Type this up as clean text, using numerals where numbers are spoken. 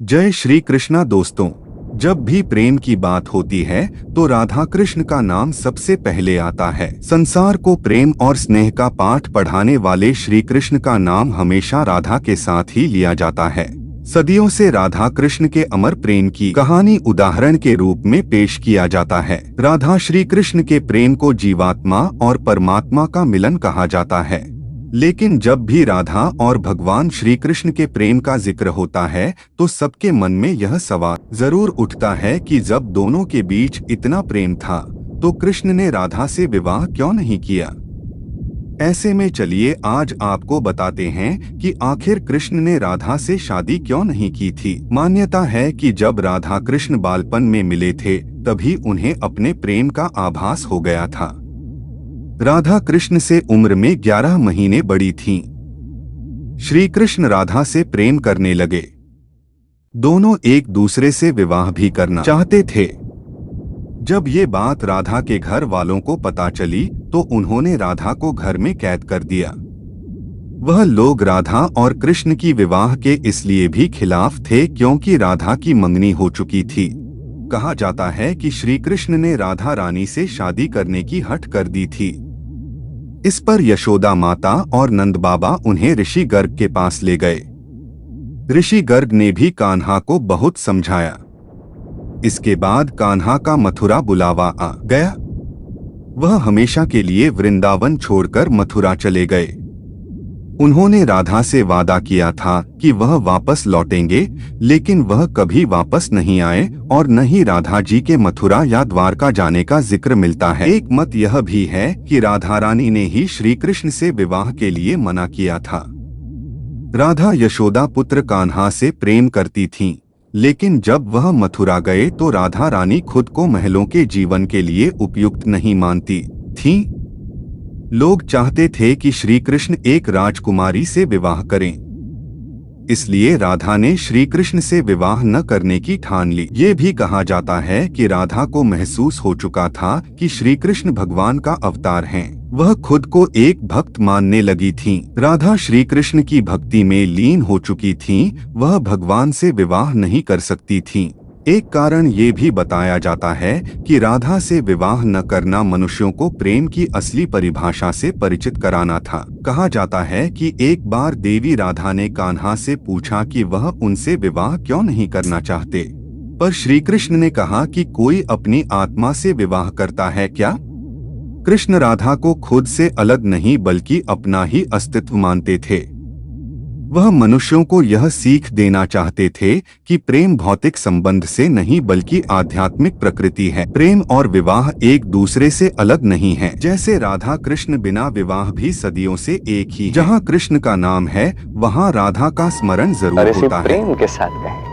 जय श्री कृष्णा दोस्तों। जब भी प्रेम की बात होती है तो राधा कृष्ण का नाम सबसे पहले आता है। संसार को प्रेम और स्नेह का पाठ पढ़ाने वाले श्री कृष्ण का नाम हमेशा राधा के साथ ही लिया जाता है। सदियों से राधा कृष्ण के अमर प्रेम की कहानी उदाहरण के रूप में पेश किया जाता है। राधा श्री कृष्ण के प्रेम को जीवात्मा और परमात्मा का मिलन कहा जाता है। लेकिन जब भी राधा और भगवान श्री कृष्ण के प्रेम का जिक्र होता है तो सबके मन में यह सवाल जरूर उठता है कि जब दोनों के बीच इतना प्रेम था तो कृष्ण ने राधा से विवाह क्यों नहीं किया। ऐसे में चलिए आज आपको बताते हैं कि आखिर कृष्ण ने राधा से शादी क्यों नहीं की थी। मान्यता है कि जब राधा कृष्ण बालपन में मिले थे तभी उन्हें अपने प्रेम का आभास हो गया था। राधा कृष्ण से उम्र में 11 महीने बड़ी थीं। श्री कृष्ण राधा से प्रेम करने लगे। दोनों एक दूसरे से विवाह भी करना चाहते थे। जब ये बात राधा के घर वालों को पता चली तो उन्होंने राधा को घर में कैद कर दिया। वह लोग राधा और कृष्ण की विवाह के इसलिए भी खिलाफ थे क्योंकि राधा की मंगनी हो चुकी थी। कहा जाता है कि श्री कृष्ण ने राधा रानी से शादी करने की हठ कर दी थी। इस पर यशोदा माता और नंद बाबा उन्हें ऋषि गर्ग के पास ले गए। ऋषि गर्ग ने भी कान्हा को बहुत समझाया। इसके बाद कान्हा का मथुरा बुलावा आ गया। वह हमेशा के लिए वृंदावन छोड़कर मथुरा चले गए। उन्होंने राधा से वादा किया था कि वह वापस लौटेंगे, लेकिन वह कभी वापस नहीं आए और न ही राधा जी के मथुरा या द्वारका जाने का जिक्र मिलता है। एक मत यह भी है कि राधा रानी ने ही श्री कृष्ण से विवाह के लिए मना किया था। राधा यशोदा पुत्र कान्हा से प्रेम करती थीं, लेकिन जब वह मथुरा गए तो राधा रानी खुद को महलों के जीवन के लिए उपयुक्त नहीं मानती थीं। लोग चाहते थे कि श्री कृष्ण एक राजकुमारी से विवाह करें, इसलिए राधा ने श्री कृष्ण से विवाह न करने की ठान ली। ये भी कहा जाता है कि राधा को महसूस हो चुका था कि श्री कृष्ण भगवान का अवतार हैं। वह खुद को एक भक्त मानने लगी थीं। राधा श्री कृष्ण की भक्ति में लीन हो चुकी थीं। वह भगवान से विवाह नहीं कर सकती थीं। एक कारण ये भी बताया जाता है कि राधा से विवाह न करना मनुष्यों को प्रेम की असली परिभाषा से परिचित कराना था। कहा जाता है कि एक बार देवी राधा ने कान्हा से पूछा कि वह उनसे विवाह क्यों नहीं करना चाहते, पर श्री कृष्ण ने कहा कि कोई अपनी आत्मा से विवाह करता है क्या। कृष्ण राधा को खुद से अलग नहीं बल्कि अपना ही अस्तित्व मानते थे। वह मनुष्यों को यह सीख देना चाहते थे कि प्रेम भौतिक संबंध से नहीं बल्कि आध्यात्मिक प्रकृति है। प्रेम और विवाह एक दूसरे से अलग नहीं है। जैसे राधा कृष्ण बिना विवाह भी सदियों से एक ही। जहाँ कृष्ण का नाम है वहाँ राधा का स्मरण जरूर होता है। प्रेम के साथ कहें।